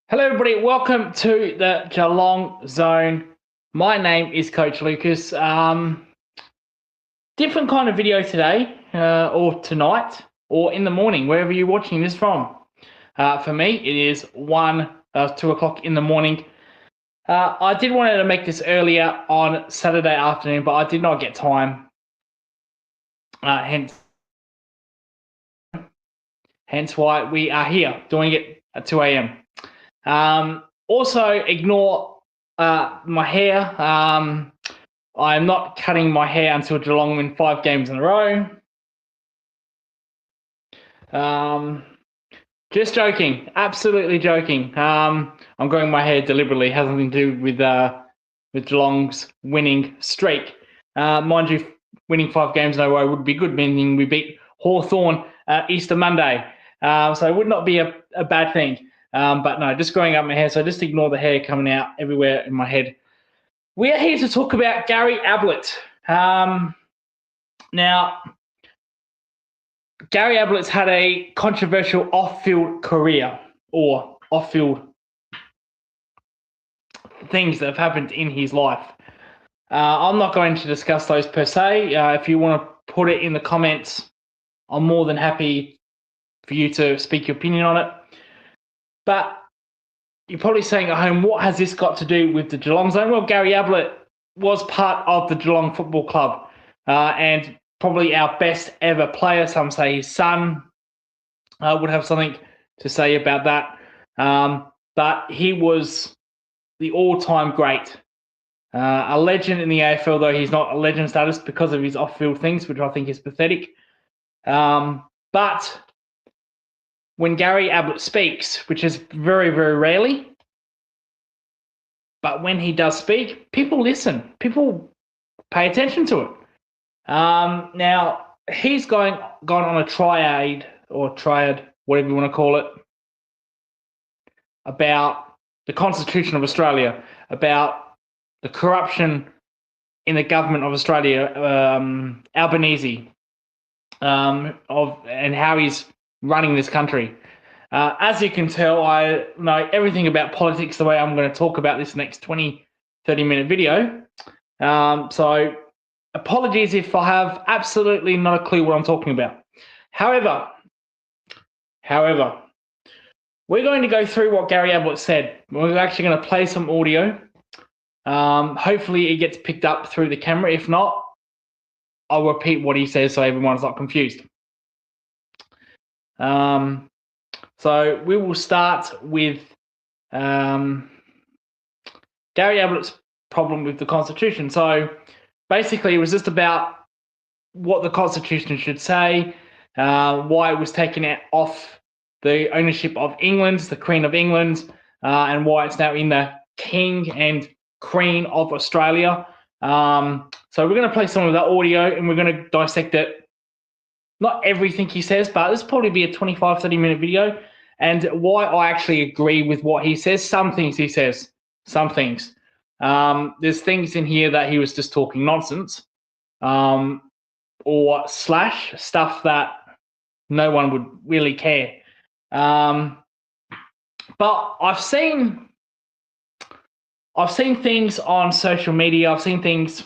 Hello everybody, welcome to the Geelong Zone. My name is Coach Lucas. Different kind of video today, or tonight, or in the morning, wherever you're watching this from. For me, it is 2 o'clock in the morning. I did want to make this earlier on Saturday afternoon, but I did not get time. Hence why we are here doing it at 2 a.m. Also, ignore my hair. I'm not cutting my hair until Geelong win 5 games in a row. Just joking, absolutely joking. I'm growing my hair deliberately. It has nothing to do with Geelong's winning streak. Mind you, winning 5 games in a row would be good, meaning we beat Hawthorn Easter Monday. So it would not be a bad thing. But no, just growing up my hair, so just ignore the hair coming out everywhere in my head. We are here to talk about Gary Ablett. Now, Gary Ablett's had a controversial off-field career, or off-field things that have happened in his life. I'm not going to discuss those per se. If you want to put it in the comments, I'm more than happy for you to speak your opinion on it. But you're probably saying at home, what has this got to do with the Geelong Zone? Well, Gary Ablett was part of the Geelong Football Club and probably our best ever player. Some say his son would have something to say about that. But he was the all-time great. A legend in the AFL, though he's not a legend status because of his off-field things, which I think is pathetic. But when Gary Ablett speaks, which is very, very rarely, but when he does speak, people listen. People pay attention to it. Now, he's gone on a triad, whatever you want to call it, about the Constitution of Australia, about the corruption in the government of Australia, Albanese, and how he's running this country. As you can tell, I know everything about politics the way I'm going to talk about this next 20, 30-minute video. So apologies if I have absolutely not a clue what I'm talking about. However, we're going to go through what Gary Ablett said. We're actually going to play some audio. Hopefully it gets picked up through the camera. If not, I'll repeat what he says so everyone's not confused. So we will start with Gary Ablett's problem with the Constitution. So basically it was just about what the Constitution should say, why it was taken off the ownership of England, the Queen of England, and why it's now in the King and Queen of Australia. So we're going to play some of that audio and we're going to dissect it. Not everything he says, but this will probably be a 25, 30-minute video. And why I actually agree with what he says. Some things he says, some things. There's things in here that he was just talking nonsense, or slash stuff that no one would really care. But I've seen things on social media. I've seen things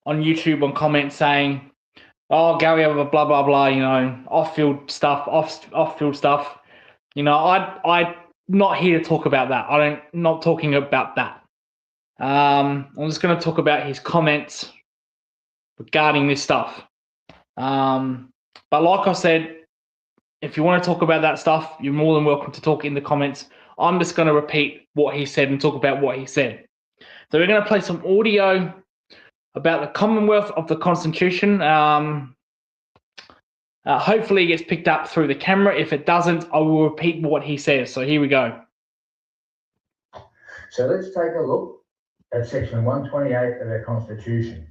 on YouTube on comments saying, "Oh, Gary, blah blah blah," you know, off-field stuff. You know, I'm not here to talk about that. Not talking about that. I'm just going to talk about his comments regarding this stuff. But like I said, if you want to talk about that stuff, you're more than welcome to talk in the comments. I'm just going to repeat what he said and talk about what he said. So we're going to play some audio about the Commonwealth of the Constitution. Hopefully it gets picked up through the camera. If it doesn't, I will repeat what he says. So here we go. So let's take a look at section 128 of our Constitution.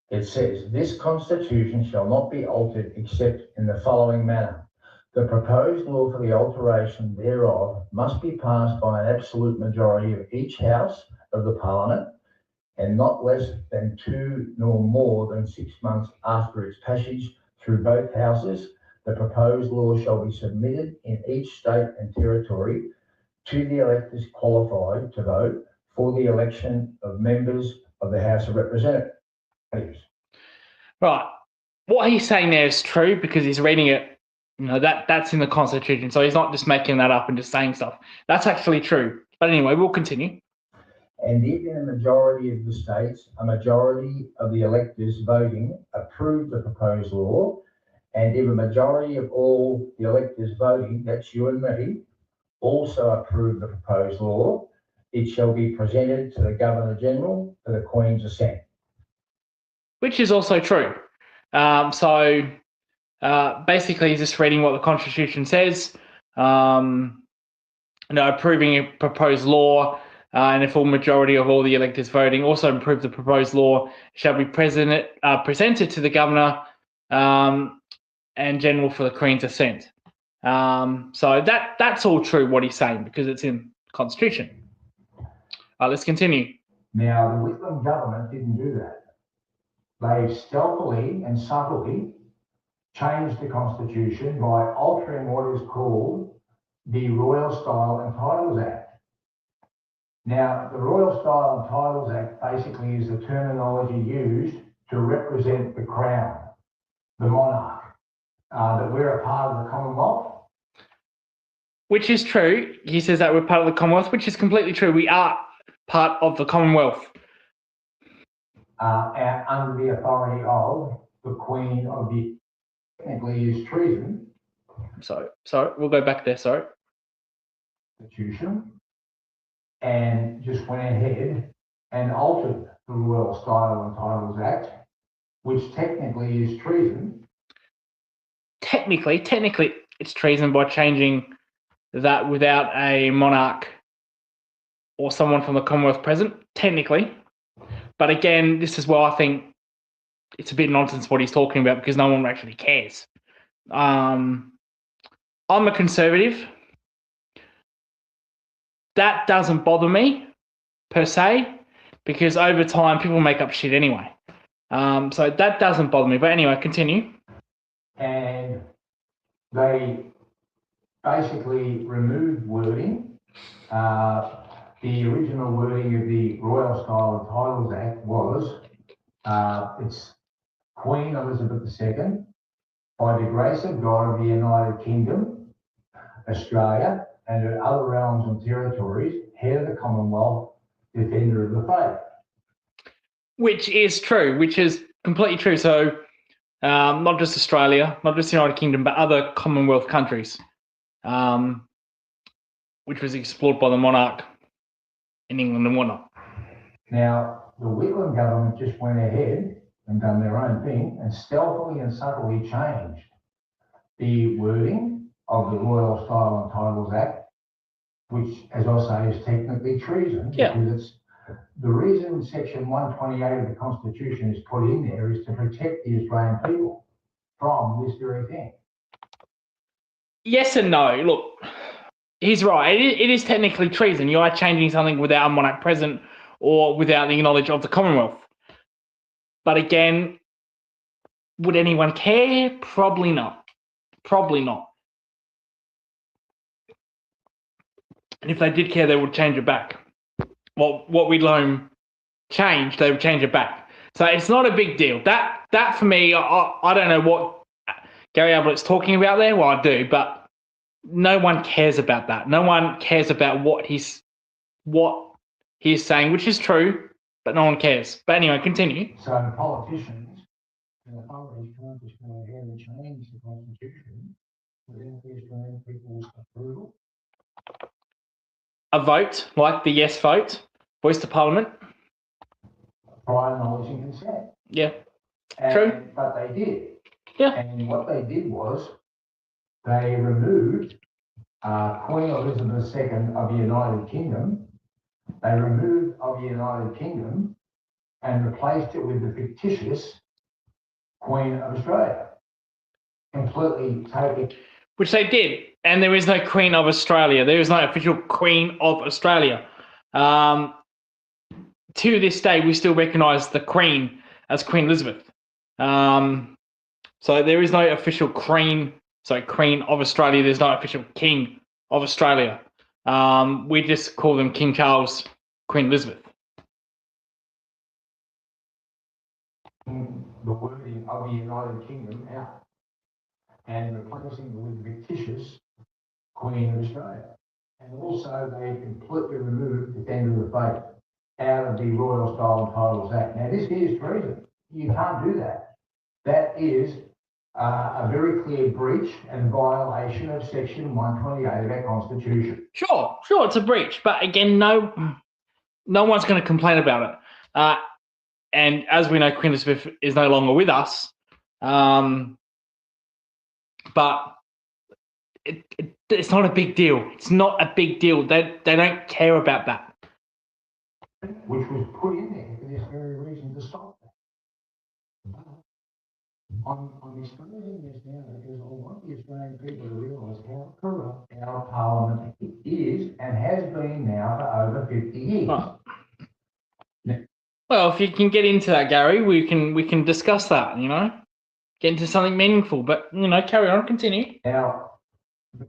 It says, "This Constitution shall not be altered except in the following manner. The proposed law for the alteration thereof must be passed by an absolute majority of each house of the Parliament, and not less than 2 nor more than 6 months after its passage through both houses. The proposed law shall be submitted in each state and territory to the electors qualified to vote for the election of members of the House of Representatives. Right. What he's saying there is true because he's reading it. That's in the Constitution. So he's not just making that up and just saying stuff. That's actually true. But anyway, we'll continue. And if in a majority of the states, a majority of the electors voting approve the proposed law, and if a majority of all the electors voting, that's you and me, also approve the proposed law, it shall be presented to the Governor-General for the Queen's assent. Which is also true. Basically, he's just reading what the Constitution says, approving a proposed law, and if a majority of all the electors voting also approve the proposed law, shall be presented to the Governor and General for the Queen's assent. So that's all true what he's saying because it's in the Constitution. Let's continue. Now, the Whitlam government didn't do that. They stealthily and subtly changed the Constitution by altering what is called the Royal Style and Titles Act. Now, the Royal Style and Titles Act basically is the terminology used to represent the Crown, the monarch, that we're a part of the Commonwealth. Which is true. He says that we're part of the Commonwealth, which is completely true. We are part of the Commonwealth. And under the authority of the Queen of the, technically is treason. Sorry, we'll go back there, sorry. Constitution, and just went ahead and altered the Royal Style and Titles Act, which technically is treason. Technically, it's treason by changing that without a monarch or someone from the Commonwealth present, technically. But again, this is where I think it's a bit nonsense what he's talking about because no one actually cares. I'm a conservative. That doesn't bother me per se because over time people make up shit anyway. So that doesn't bother me. But anyway, continue. And they basically removed wording. The original wording of the Royal Style and Titles Act was, it's Queen Elizabeth II, by the grace of God of the United Kingdom, Australia, and her other realms and territories, head of the Commonwealth, defender of the faith. Which is true, which is completely true. So not just Australia, not just the United Kingdom, but other Commonwealth countries, which was explored by the monarch in England and whatnot. Now, the Whitlam government just went ahead and done their own thing and stealthily and subtly changed the wording of the Royal Style and Titles Act, which, as I say, is technically treason. Yeah. Because it's the reason Section 128 of the Constitution is put in there is to protect the Australian people from this very thing. Yes and no. Look, he's right. It is technically treason. You are changing something without a monarch present or without the knowledge of the Commonwealth. But again, would anyone care? Probably not. Probably not. And if they did care, they would change it back. What Whitlam changed, they would change it back. So it's not a big deal. That for me, I don't know what Gary Ablett's talking about there. Well, I do, but no one cares about that. No one cares about what he's saying, which is true, but no one cares. But anyway, continue. So the politicians and authorities can't just go ahead and change the Constitution without the Australian people's approval. A vote, like the yes vote, voice to Parliament. Prior knowledge and consent. Yeah, true. But they did. Yeah. And what they did was they removed Queen Elizabeth II of the United Kingdom. They removed of the United Kingdom and replaced it with the fictitious Queen of Australia. Completely taken. Which they did. And there is no Queen of Australia. There is no official Queen of Australia. To this day, we still recognise the Queen as Queen Elizabeth. So there is no official Queen of Australia. There's no official King of Australia. We just call them King Charles, Queen Elizabeth. The wording of the United Kingdom out and replacing it with fictitious Queen of Australia. And also they completely removed Defender of the Faith out of the Royal Style and Titles Act. Now this is treason. You can't do that. That is a very clear breach and violation of Section 128 of our Constitution. Sure, it's a breach, but again, no one's going to complain about it. And as we know, Queen Elizabeth is no longer with us. But it's not a big deal. It's not a big deal. They don't care about that. Which was put in there for this very reason to stop that. I'm exposing this now because I want the Australian people to realise how corrupt our parliament is and has been now for over 50 years. Right. Well, if you can get into that, Gary, we can discuss that, get into something meaningful. But, carry on, continue. Now, the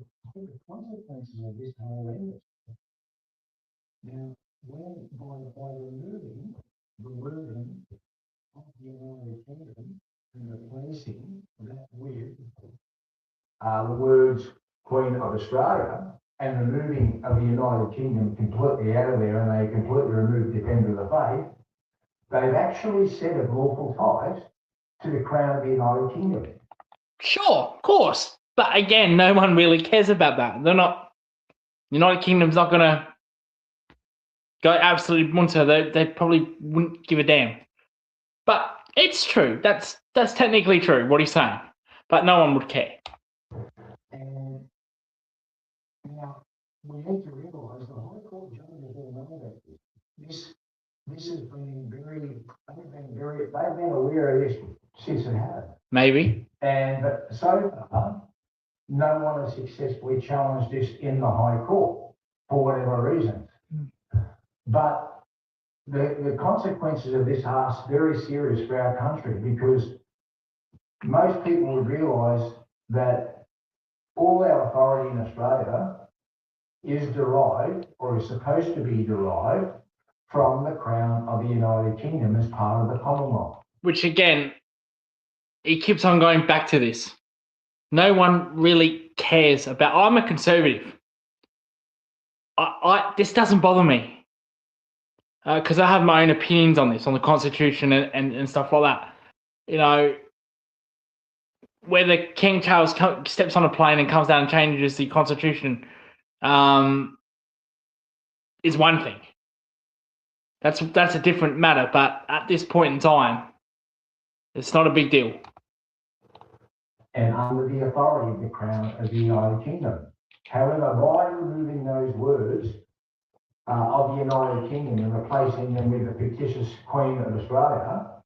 consequences of this horrendous. Now, when by removing the wording of the United Kingdom and replacing that with the words Queen of Australia and removing of the United Kingdom completely out of there, and they completely removed Defender of the Faith, they've actually severed lawful ties to the Crown of the United Kingdom. Sure, of course. But again, no one really cares about that. They're not. United Kingdom's not going to go absolutely munter. They probably wouldn't give a damn. But it's true. That's technically true, what he's saying. But no one would care. And now we need to realise the High Court judges all know that this has been they've been aware of this since it happened. Maybe. But so far, no one has successfully challenged this in the High Court for whatever reasons. But the consequences of this are very serious for our country, because most people would realise that all our authority in Australia is derived, or is supposed to be derived, from the Crown of the United Kingdom as part of the Commonwealth. Which again, he keeps on going back to this. No one really cares about. I'm a conservative. This doesn't bother me because I have my own opinions on this, on the Constitution and stuff like that. Whether King Charles steps on a plane and comes down and changes the Constitution is one thing. That's a different matter. But at this point in time, it's not a big deal. And under the authority of the Crown of the United Kingdom. However, by removing those words of the United Kingdom and replacing them with the fictitious Queen of Australia,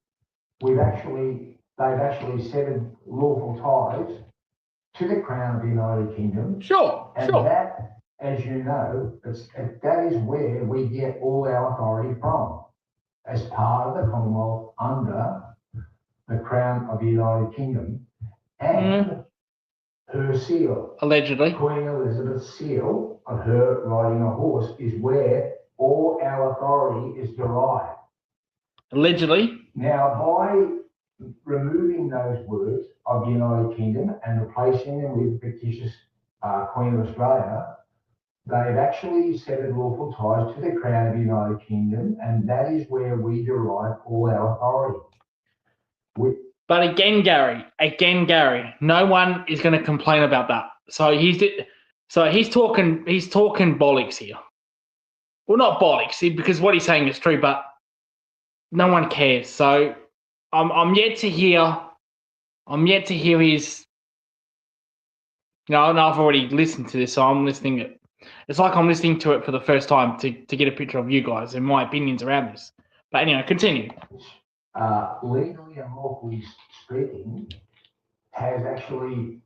they've actually severed lawful ties to the Crown of the United Kingdom. Sure. That, as you know, that is where we get all our authority from, as part of the Commonwealth under the Crown of the United Kingdom. And her seal, allegedly, Queen Elizabeth's seal of her riding a horse, is where all our authority is derived. Allegedly. Now, by removing those words of the United Kingdom and replacing them with fictitious Queen of Australia, they've actually severed lawful ties to the Crown of the United Kingdom, and that is where we derive all our authority. But again, Gary, no one is going to complain about that. So he's talking bollocks here. Well, not bollocks, because what he's saying is true, but no one cares. So I'm yet to hear his. And I've already listened to this, so I'm listening it. It's like I'm listening to it for the first time to get a picture of you guys and my opinions around this. But anyway, continue. Legally and lawfully speaking, has actually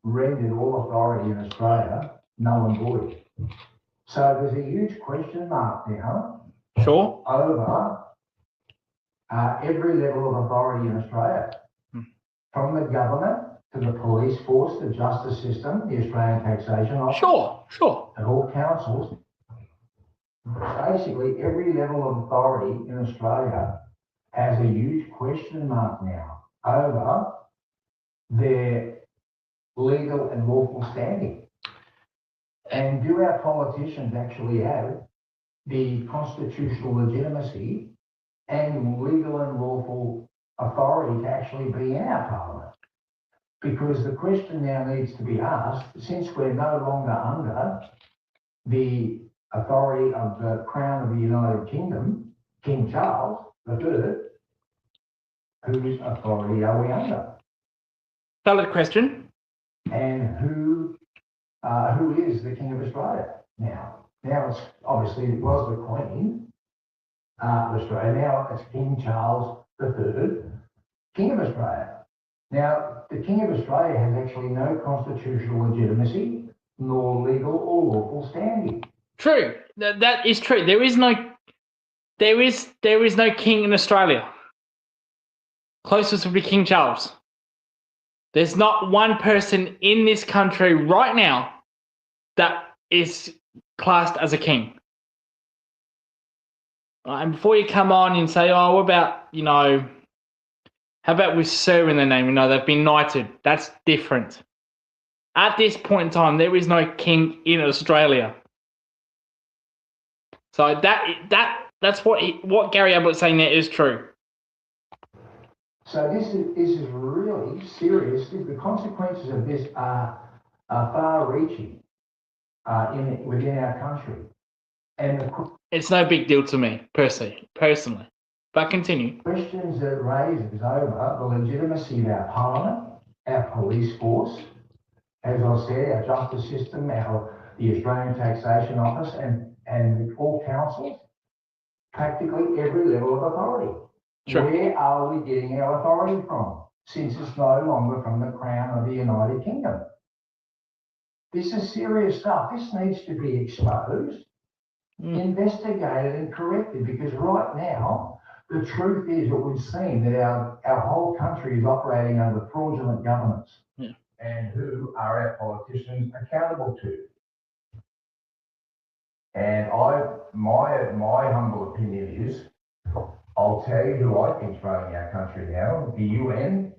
rendered all authority in Australia null and void. So there's a huge question mark now. Sure. Over every level of authority in Australia, from the government to the police force, the justice system, the Australian Taxation Office, Sure. and all councils. Basically, every level of authority in Australia has a huge question mark now over their legal and lawful standing. And do our politicians actually have the constitutional legitimacy and legal and lawful authority to actually be in our parliament? Because the question now needs to be asked, since we're no longer under the authority of the Crown of the United Kingdom, King Charles III, whose authority are we under? Valid question. And who is the King of Australia now? Now it's obviously it was the Queen of Australia. Now it's King Charles III, King of Australia. Now the King of Australia has actually no constitutional legitimacy nor legal or lawful standing. True. That is true. There is no king in Australia. Closest would be King Charles. There's not one person in this country right now that is classed as a king. And before you come on and say, oh, what about, how about with Sir in the name? They've been knighted. That's different. At this point in time, there is no king in Australia. So that's what Gary Ablett's saying there is true. So this is really serious. The consequences of this are far-reaching within our country. And it's no big deal to me, personally. But continue. Questions that it raises over the legitimacy of our parliament, our police force, as I said, our justice system, the Australian Taxation Office, and all councils, practically every level of authority. Sure. Where are we getting our authority from? Since it's no longer from the Crown of the United Kingdom. This is serious stuff. This needs to be exposed, investigated and corrected, because right now, the truth is, it would seem that our whole country is operating under fraudulent governance. Yeah. And who are our politicians accountable to? And my humble opinion is, I'll tell you who I think is running our country now: the UN,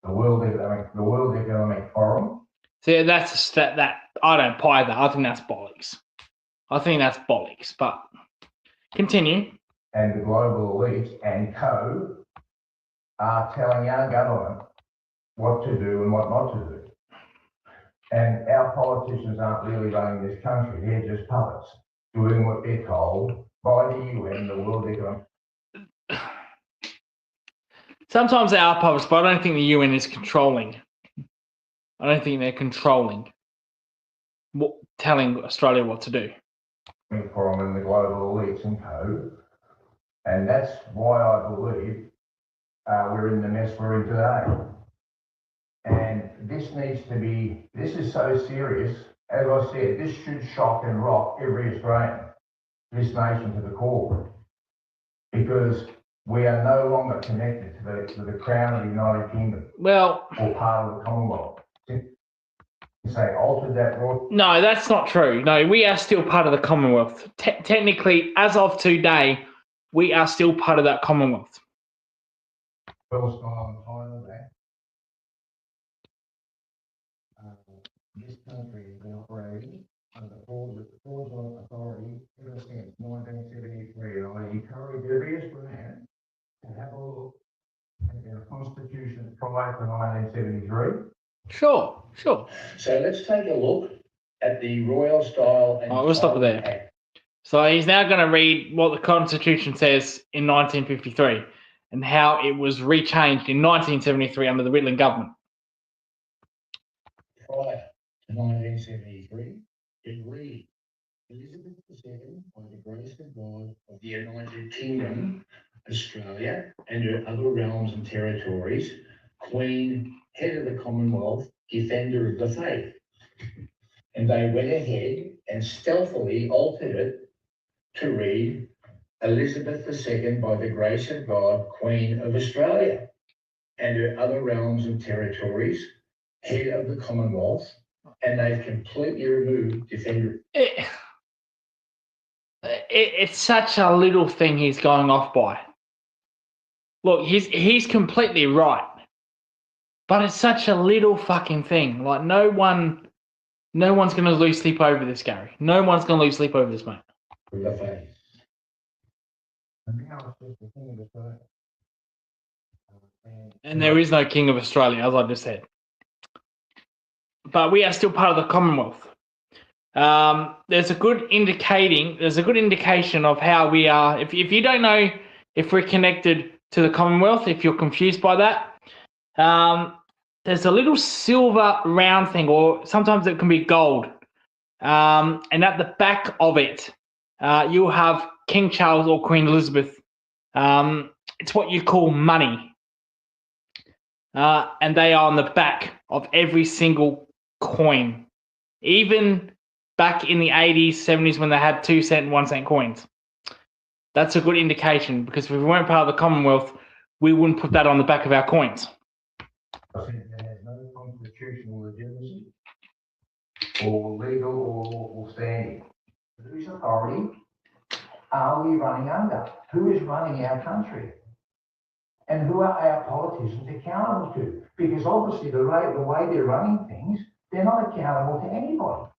the World Economic Forum. See, that I don't buy that. I think that's bollocks. But continue. And the global elites and co are telling our government what to do and what not to do. And our politicians aren't really running this country. They're just puppets doing what they're told by the UN, the World Economic. Sometimes they are puppets, but I don't think the UN is controlling. I don't think they're controlling, telling Australia what to do. Forum and the global elites and co. And that's why I believe we're in the mess we're in today. And this is so serious. As I said, this should shock and rock every Australian, this nation to the core. Because we are no longer connected to the Crown of the United Kingdom. Well, or part of the Commonwealth. Say altered that law. No, that's not true. No, we are still part of the Commonwealth. Technically, as of today, we are still part of that Commonwealth. Well, it's not on the title there. This country has been operating under fraudulent authority ever since 1973, and I encourage every Australian to have a look at our Constitution prior to 1973. Sure. So let's take a look at the Royal Style and we'll stop it there. Act. So he's now going to read what the Constitution says in 1953 and how it was rechanged in 1973 under the Whitlam government. Prior to 1973, it read, Elizabeth II, by the grace of God of the United Kingdom, Australia, and her other realms and territories, Queen, head of the Commonwealth, defender of the faith. And they went ahead and stealthily altered it to read, Elizabeth II, by the grace of God, Queen of Australia, and her other realms and territories, head of the Commonwealth, and they've completely removed defender. It's such a little thing he's going off by. Look, he's completely right, but it's such a little fucking thing. Like no one's going to lose sleep over this, Gary. No one's going to lose sleep over this, mate. And there is no King of Australia, as I just said. But we are still part of the Commonwealth. There's a good indication of how we are. If you don't know if we're connected to the Commonwealth, if you're confused by that, there's a little silver round thing, or sometimes it can be gold. And at the back of it, you'll have King Charles or Queen Elizabeth. It's what you call money. And they are on the back of every single coin. Even back in the 80s, 70s, when they had 2 cent and 1 cent coins. That's a good indication, because if we weren't part of the Commonwealth, we wouldn't put that on the back of our coins. I think it has no constitutional legitimacy or legal or standing. Whose authority are we running under? Who is running our country? And who are our politicians accountable to? Because obviously the way they're running things, they're not accountable to anybody.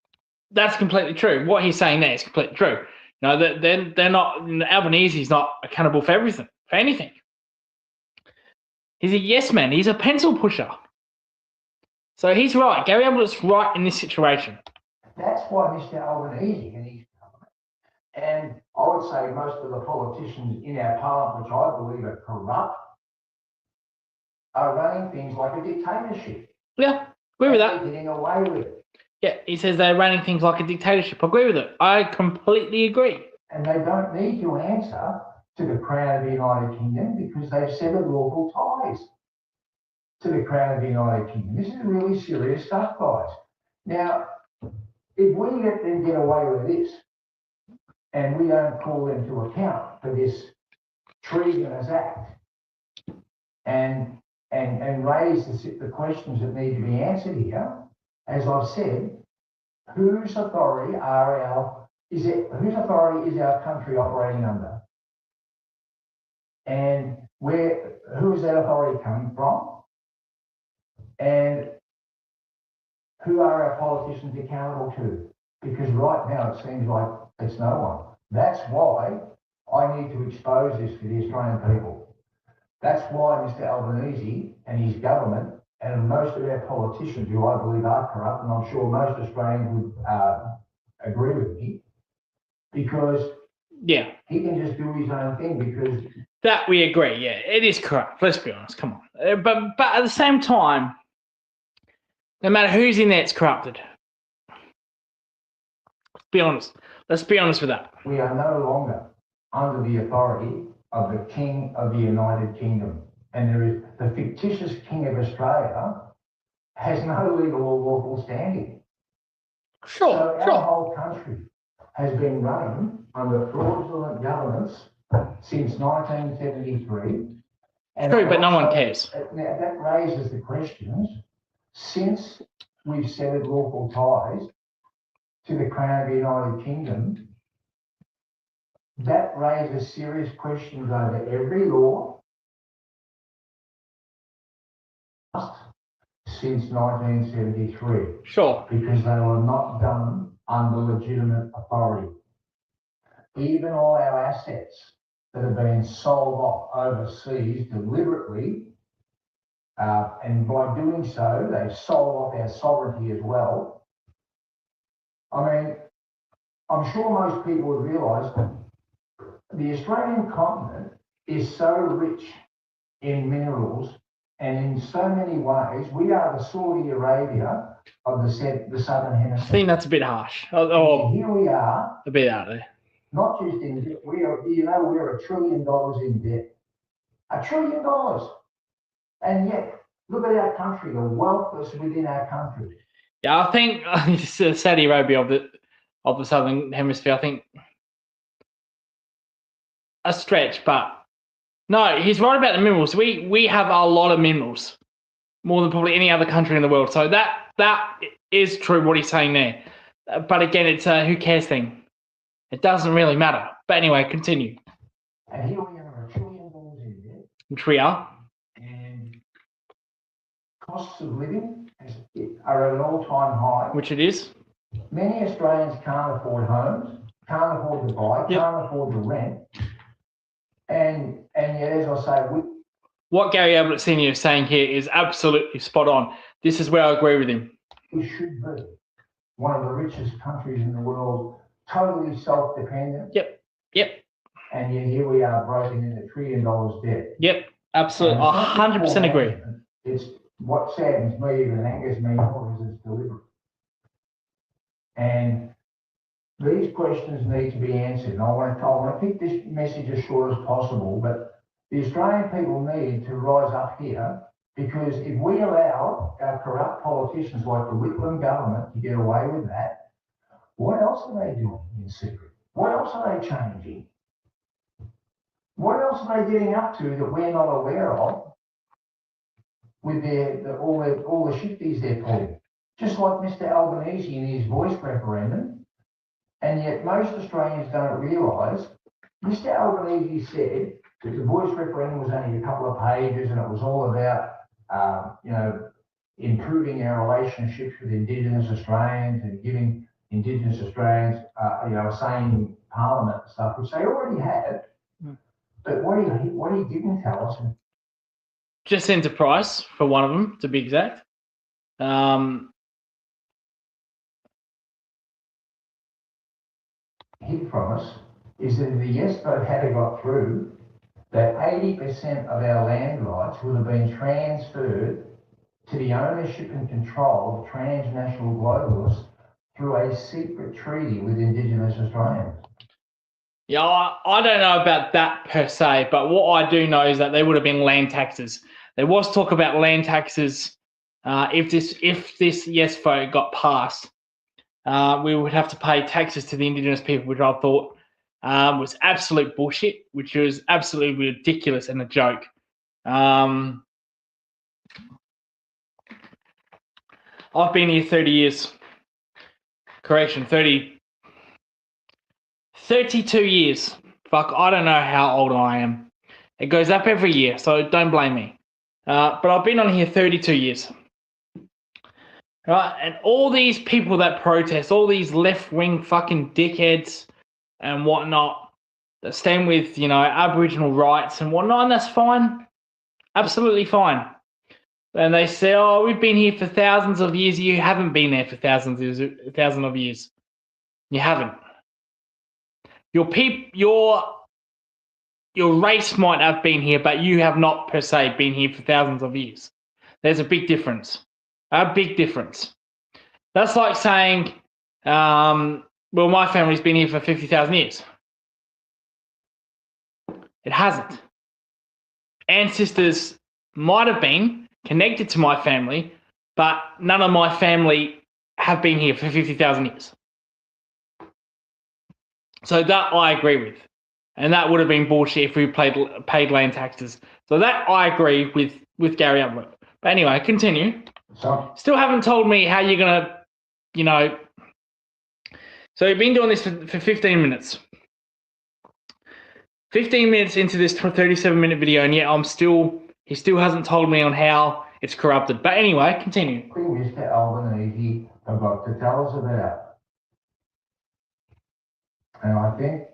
That's completely true. What he's saying there is completely true. No, they're not. Albanese's not accountable for everything, for anything. He's a yes man. He's a pencil pusher. So he's right. Gary Ablett's right in this situation. That's why Mr. Albanese and his government, and I would say most of the politicians in our parliament, which I believe are corrupt, are running things like a dictatorship. Yeah, agree with that. They're getting away with it. Yeah, he says they're running things like a dictatorship. I agree with it. I completely agree. And they don't need to answer to the Crown of the United Kingdom because they've severed lawful ties to the Crown of the United Kingdom. This is really serious stuff, guys. Now, if we let them get away with this and we don't call them to account for this treasonous act and raise the questions that need to be answered here, as I've said, whose authority is our country operating under? And who is that authority coming from? And who are our politicians accountable to? Because right now it seems like it's no one. That's why I need to expose this for the Australian people. That's why Mr. Albanese and his government and most of our politicians, who I believe are corrupt, and I'm sure most Australians would agree with me, because he can just do his own thing. Because that we agree, yeah, it is corrupt. Let's be honest. Come on, but at the same time, no matter who's in there, it's corrupted. Let's be honest with that. We are no longer under the authority of the King of the United Kingdom. And there is the fictitious King of Australia has no legal or lawful standing. So our whole country has been running under fraudulent governance since 1973. And true, but no one cares. Now that raises the questions, since we've severed lawful ties to the Crown of the United Kingdom, that raises serious questions over every law since 1973. Sure. Because they were not done under legitimate authority. Even all our assets that have been sold off overseas deliberately, and by doing so, they've sold off our sovereignty as well. I mean, I'm sure most people would realise the Australian continent is so rich in minerals, and in so many ways, we are the Saudi Arabia of the Southern Hemisphere. I think that's a bit harsh. Here we are. A bit out there. Not just in debt. We're $1 trillion in debt. $1 trillion. And yet, look at our country, the wealth that's within our country. Yeah, I think it's the Saudi Arabia of the Southern Hemisphere. I think a stretch, but no, he's right about the minerals. We have a lot of minerals. more than probably any other country in the world. So that is true what he's saying there. But again, it's a who cares thing. It doesn't really matter. But anyway, continue. And here we are, $1 trillion in debt. Which we are. And costs of living are at an all-time high. Which it is. Many Australians can't afford homes, can't afford to buy, can't afford to rent. And yet, as I say, what Gary Ablett Sr. is saying here is absolutely spot on. This is where I agree with him. We should be one of the richest countries in the world, totally self-dependent. Yep. And yet here we are broken into $1 trillion debt. Yep, absolutely. I 100% agree. It's what saddens me and angers me more is its delivery. And these questions need to be answered. And I want to keep this message as short as possible, but the Australian people need to rise up here, because if we allow our corrupt politicians like the Whitlam government to get away with that, what else are they doing in secret? What else are they changing? What else are they getting up to that we're not aware of with all the shifties they're pulling? Just like Mr. Albanese in his voice referendum, and yet most Australians don't realise, Mr. Albanese said that the voice referendum was only a couple of pages and it was all about, improving our relationships with Indigenous Australians and giving Indigenous Australians, a say in Parliament and stuff, which they already have. But what he didn't tell us. Just enterprise for one of them, to be exact. Hid from us is that if the yes vote had got through, that 80% of our land rights would have been transferred to the ownership and control of transnational globalists through a secret treaty with Indigenous Australians. Yeah, I don't know about that per se, but what I do know is that there would have been land taxes. There was talk about land taxes if this yes vote got passed. We would have to pay taxes to the Indigenous people, which I thought was absolute bullshit, which was absolutely ridiculous and a joke. I've been here 30 years. Correction, 32 years. Fuck, I don't know how old I am. It goes up every year, so don't blame me. But I've been on here 32 years. Right, and all these people that protest, all these left-wing fucking dickheads and whatnot that stand with, Aboriginal rights and whatnot, and that's fine. Absolutely fine. And they say, oh, we've been here for thousands of years. You haven't been there for thousands of years. You haven't. Your race might have been here, but you have not per se been here for thousands of years. There's a big difference. A big difference. That's like saying, well, my family's been here for 50,000 years. It hasn't. Ancestors might have been connected to my family, but none of my family have been here for 50,000 years. So that I agree with. And that would have been bullshit if we paid land taxes. So that I agree with Gary Ablett. But anyway, continue. Still haven't told me how you're going to, So you've been doing this for 15 minutes. 15 minutes into this 37-minute video, and yet he still hasn't told me on how it's corrupted. But anyway, continue. Mr. Albanese have got to tell us about. And I think,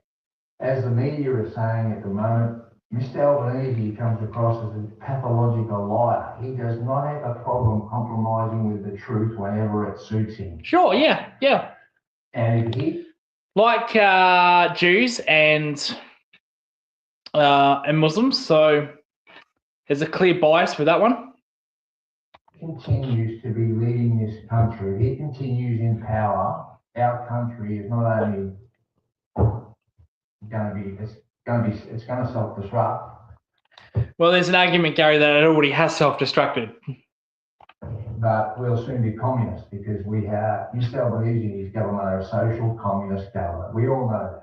as the media is saying at the moment, Mr. Albanese comes across as a pathological liar. He does not have a problem compromising with the truth whenever it suits him. Sure, yeah. And he... Like Jews and Muslims, so there's a clear bias with that one. Continues to be leading this country. He continues in power. Our country is not only it's going to self-destruct. Well, there's an argument, Gary, that it already has self-destructed. But we'll soon be communist because we have Mr. Albanese's government are a social communist government. We all know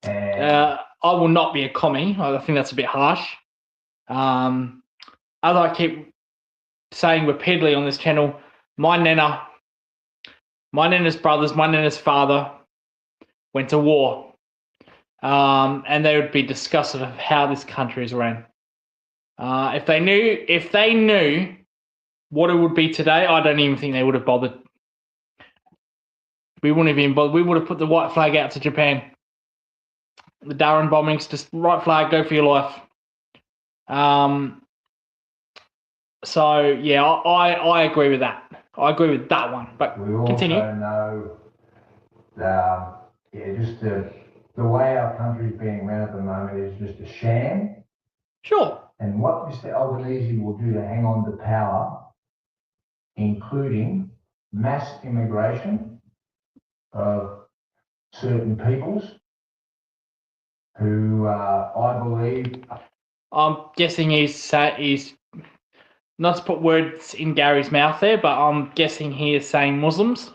that. And I will not be a commie. I think that's a bit harsh. As I keep saying repeatedly on this channel, my nana's brothers, my nana's father went to war. And they would be disgusted of how this country is ran. If they knew what it would be today, I don't even think they would have bothered. We wouldn't have even bothered. We would have put the white flag out to Japan. The Darren bombings, just white flag, go for your life. So yeah, I agree with that. I agree with that one. But we also continue. know just the way our country is being run at the moment is just a sham. Sure. And what Mr. Albanese will do to hang on to power, including mass immigration of certain peoples who I believe... I'm guessing he's not to put words in Gary's mouth there, but I'm guessing he is saying Muslims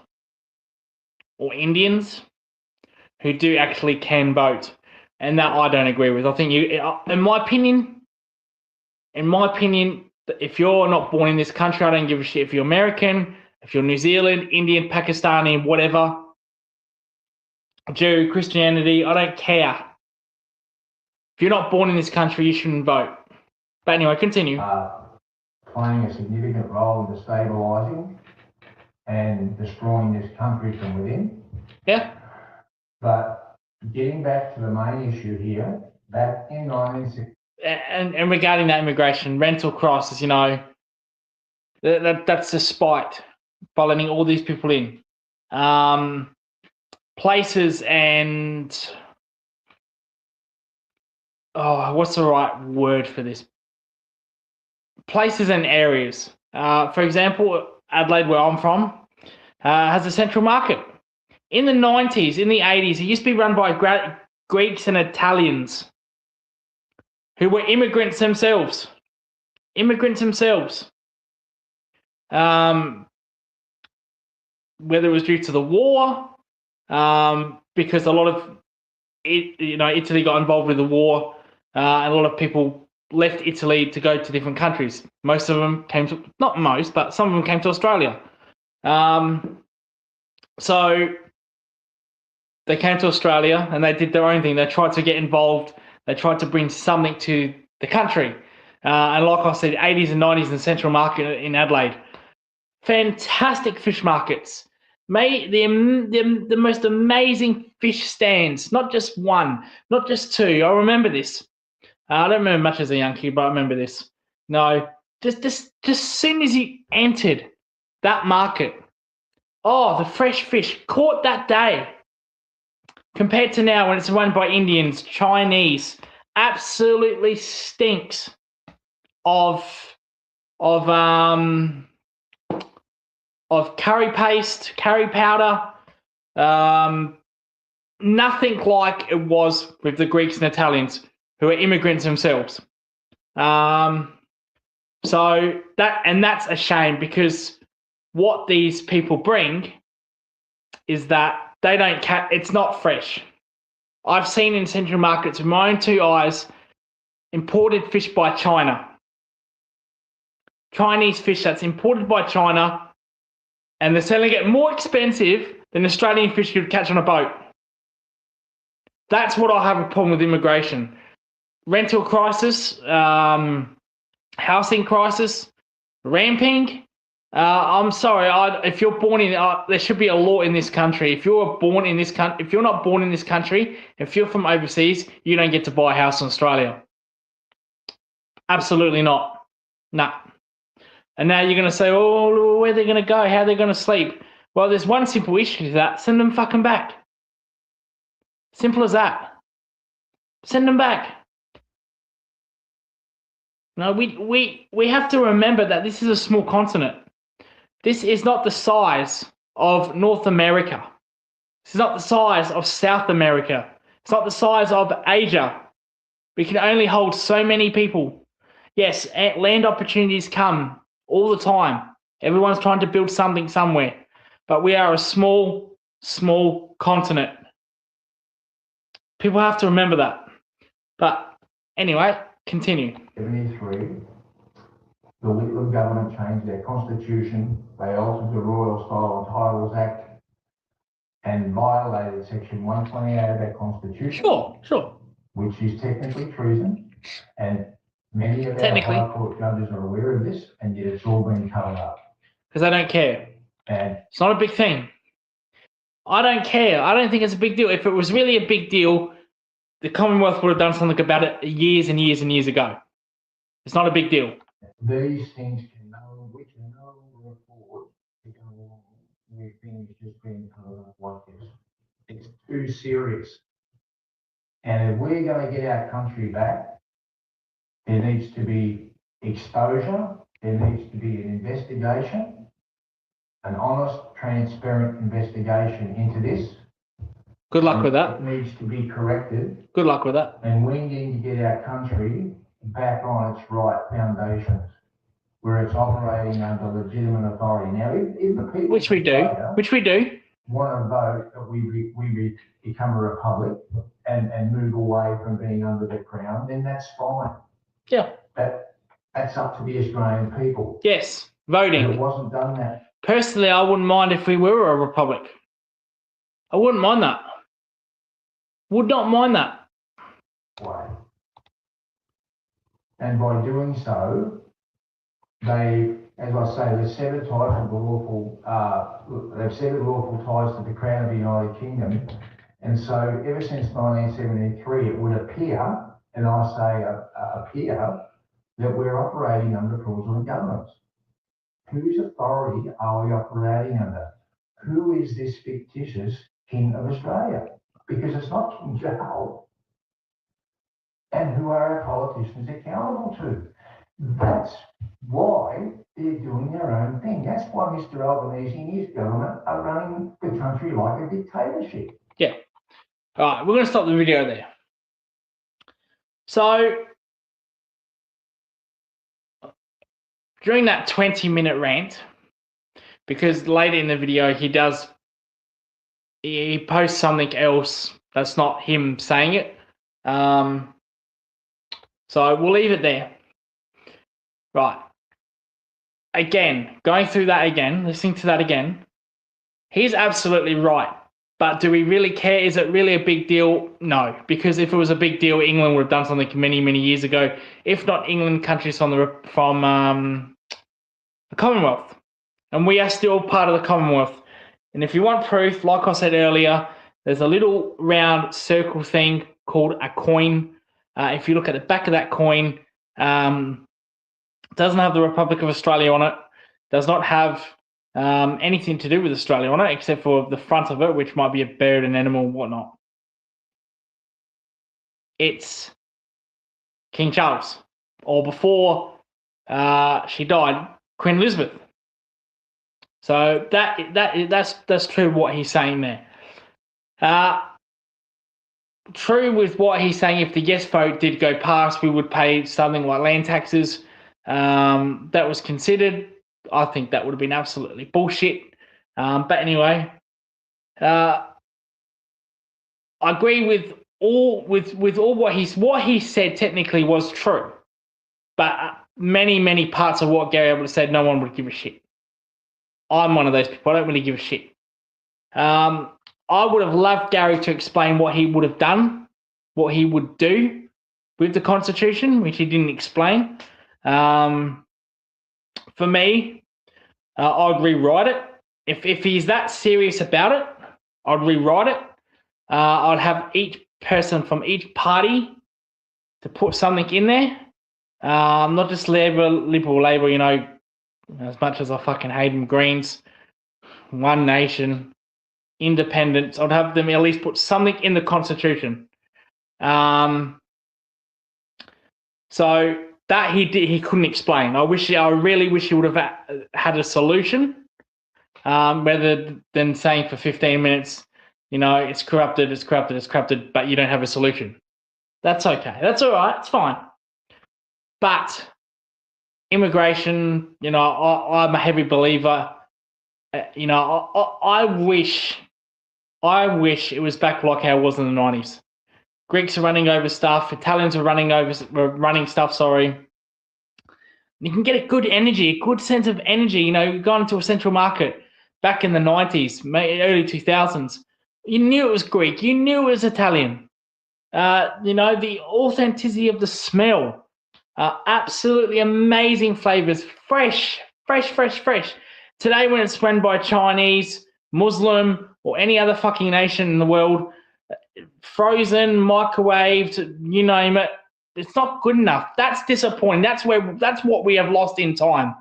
or Indians who do actually can vote. And that I don't agree with. I think in my opinion, if you're not born in this country, I don't give a shit if you're American, if you're New Zealand, Indian, Pakistani, whatever, Jew, Christianity, I don't care. If you're not born in this country, you shouldn't vote. But anyway, continue. Playing a significant role in destabilising and destroying this country from within. Yeah. But getting back to the main issue here, back in 1960... And regarding that immigration, rental crisis, that's a spite by letting all these people in. Places and... what's the right word for this? Places and areas. For example, Adelaide, where I'm from, has a central market. In the 90s, in the 80s, it used to be run by Greeks and Italians who were immigrants themselves. Whether it was due to the war, because a lot of Italy got involved with the war, and a lot of people left Italy to go to different countries. Most of them came to, not most, but some of them came to Australia. So they came to Australia and they did their own thing. They tried to get involved. They tried to bring something to the country. And like I said, 80s and 90s in the Central Market in Adelaide. Fantastic fish markets. The most amazing fish stands. Not just one, not just two. I remember this. I don't remember much as a young kid, but I remember this. No, just as soon as you entered that market, the fresh fish caught that day, compared to now when it's run by Indians, Chinese, absolutely stinks of curry paste, curry powder. Nothing like it was with the Greeks and Italians, who are immigrants themselves. So that's a shame, because what these people bring is that they don't it's not fresh. I've seen in central markets with my own two eyes imported fish by China. Chinese fish that's imported by China, and they're selling it more expensive than Australian fish you'd catch on a boat. That's what I have a problem with immigration. Rental crisis, housing crisis, ramping. I'm sorry. If you're born in, there should be a law in this country. If you're born in this country, if you're not born in this country, if you're from overseas, you don't get to buy a house in Australia. Absolutely not. Nah. And now you're going to say, oh, where are they going to go? How are they going to sleep? Well, there's one simple issue to that. Send them fucking back. Simple as that. Send them back. No, we have to remember that this is a small continent. This is not the size of North America. This is not the size of South America. It's not the size of Asia. We can only hold so many people. Yes, land opportunities come all the time. Everyone's trying to build something somewhere. But we are a small, small continent. People have to remember that. But anyway, continue. 73, the Whitlam government changed their constitution, they altered the Royal Style and Titles Act and violated section 128 of that constitution. Sure. Which is technically treason, and many of our High Court judges are aware of this, and yet it's all been covered up. Because they don't care. And it's not a big thing. I don't care. I don't think it's a big deal. If it was really a big deal, the Commonwealth would have done something about it years and years and years ago. It's not a big deal. These things we can no longer afford to go along with things just being covered up like this. It's too serious. And if we're going to get our country back, there needs to be exposure, there needs to be an investigation, an honest, transparent investigation into this. Good luck with that. It needs to be corrected. Good luck with that. And we need to get our country back on its right foundations, where it's operating under legitimate authority. Now, if the people which we do, want to vote that we become a republic and move away from being under the crown, then that's fine. Yeah. That's up to the Australian people. Yes, voting. And it wasn't done that. Personally, I wouldn't mind if we were a republic. I wouldn't mind that. Would not mind that. Way. And by doing so, they, as I say, they've severed ties to the lawful. They've severed lawful ties to the Crown of the United Kingdom, and so ever since 1973, it would appear, and I say appear, that we're operating under fraudulent governance. Whose authority are we operating under? Who is this fictitious King of Australia? Because it's not King Charles. And who are our politicians accountable to? That's why they're doing their own thing. That's why Mr. Albanese and his government are running the country like a dictatorship. Yeah. All right, we're going to stop the video there. So, during that 20-minute rant, because later in the video he posts something else that's not him saying it. So we'll leave it there. Right. Again, going through that again, listening to that again, he's absolutely right. But do we really care? Is it really a big deal? No, because if it was a big deal, England would have done something many, many years ago. If not England, countries from the Commonwealth. And we are still part of the Commonwealth. And if you want proof, like I said earlier, there's a little round circle thing called a coin. If you look at the back of that coin, doesn't have the Republic of Australia on it, does not have anything to do with Australia on it, except for the front of it, which might be a bird, an animal, whatnot. It's King Charles, or before she died, Queen Elizabeth. So that's true what he's saying there. True with what he's saying, if the yes vote did go past, we would pay something like land taxes. That was considered. I think that would have been absolutely bullshit. But anyway, I agree with all what he said technically was true. But many parts of what Gary Ablett said, no one would give a shit. I'm one of those people. I don't really give a shit. I would have loved Gary to explain what he would have done, what he would do with the Constitution, which he didn't explain. For me, I'd rewrite it. If he's that serious about it, I'd rewrite it. I'd have each person from each party to put something in there. Not just Liberal, you know, as much as I fucking hate them, Greens, One Nation, Independents. I'd have them at least put something in the Constitution. So that he couldn't explain. I really wish he would have had a solution, rather than saying for 15 minutes, you know, it's corrupted, but you don't have a solution. That's okay. That's all right. It's fine. But immigration, you know, I'm a heavy believer. You know, I wish it was back like how it was in the 90s. Greeks are running over stuff. Italians are running stuff. Sorry. You can get a good energy, a good sense of energy. You know, going into a Central Market back in the 90s, early 2000s. You knew it was Greek. You knew it was Italian. You know, the authenticity of the smell. Absolutely amazing flavors. Fresh, fresh, fresh, fresh. Today, when it's run by Chinese, Muslim, or any other fucking nation in the world, frozen, microwaved, you name it, it's not good enough. That's disappointing. That's what we have lost in time.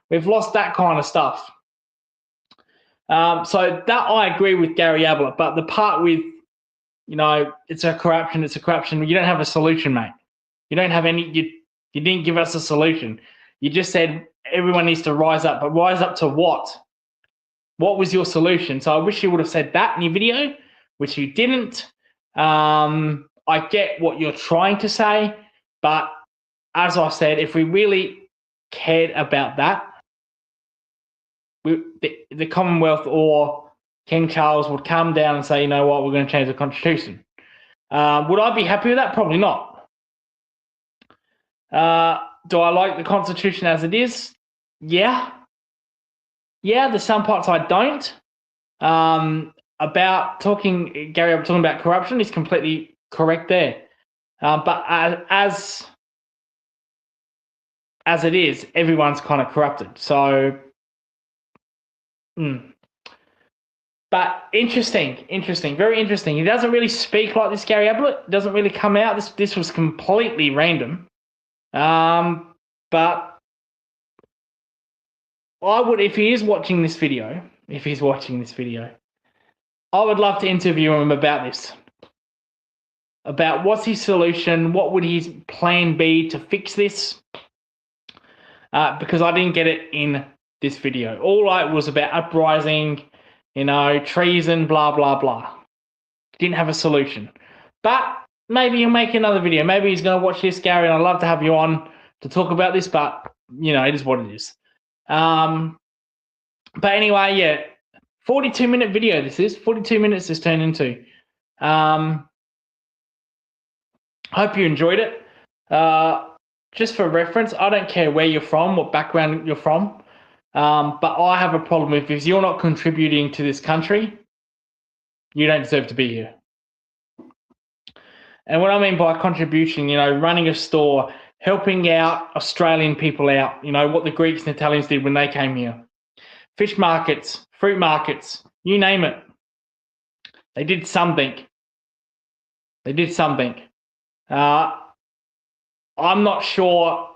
We've lost that kind of stuff. So that I agree with Gary Ablett, but the part with, you know, it's a corruption. You don't have a solution, mate. You don't have any. You didn't give us a solution. You just said everyone needs to rise up, but rise up to what? What was your solution? So I wish you would have said that in your video, which you didn't. I get what you're trying to say, but as I said, if we really cared about that, the Commonwealth or King Charles would come down and say, you know what, we're going to change the Constitution. Would I be happy with that? Probably not. Do I like the Constitution as it is? Yeah. Yeah, there's some parts I don't. Gary talking about corruption is completely correct there. But as it is, everyone's kind of corrupted. So, but interesting, very interesting. He doesn't really speak like this, Gary Ablett. Doesn't really come out. This was completely random. But I would, if he's watching this video, I would love to interview him about this. About what's his solution, what would his plan be to fix this? Because I didn't get it in this video. All I was about uprising, you know, treason, blah, blah, blah. Didn't have a solution. But maybe he'll make another video. Maybe he's going to watch this, Gary, and I'd love to have you on to talk about this, but, you know, it is what it is. But anyway, yeah, 42-minute video this is. 42 minutes this turned into. Hope you enjoyed it. Just for reference, I don't care where you're from, what background you're from, but I have a problem with if you're not contributing to this country, you don't deserve to be here. And what I mean by contribution, you know, running a store, helping out Australian people out, you know, what the Greeks and Italians did when they came here. Fish markets, fruit markets, you name it. They did something. I'm not sure,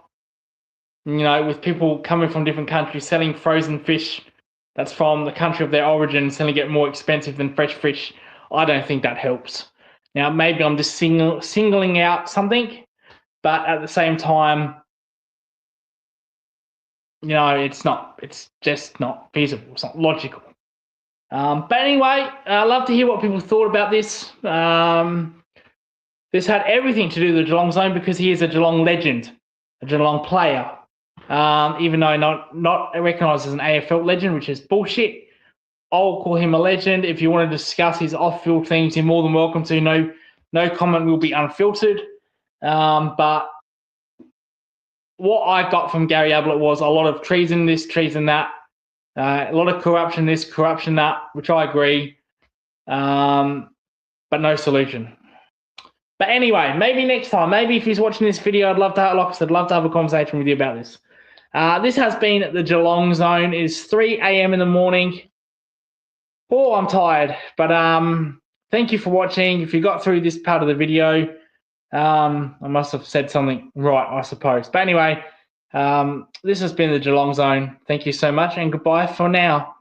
you know, with people coming from different countries selling frozen fish that's from the country of their origin, selling it more expensive than fresh fish, I don't think that helps. Now, maybe I'm just singling out something, but at the same time, you know, it's just not feasible. It's not logical. But anyway, I'd love to hear what people thought about this. This had everything to do with the Geelong zone because he is a Geelong legend, a Geelong player. Even though not recognised as an AFL legend, which is bullshit. I'll call him a legend. If you want to discuss his off-field things, you're more than welcome to. No comment will be unfiltered. But what I got from Gary Ablett was a lot of treason this, treason that, a lot of corruption this, corruption that, which I agree, but no solution. But anyway, maybe next time, maybe if he's watching this video, I'd love to, like I said, love to have a conversation with you about this. This has been the Geelong Zone. It is 3 a.m. in the morning. Oh, I'm tired. But thank you for watching. If you got through this part of the video, I must have said something right, I suppose. But anyway, this has been the Geelong Zone. Thank you so much, and goodbye for now.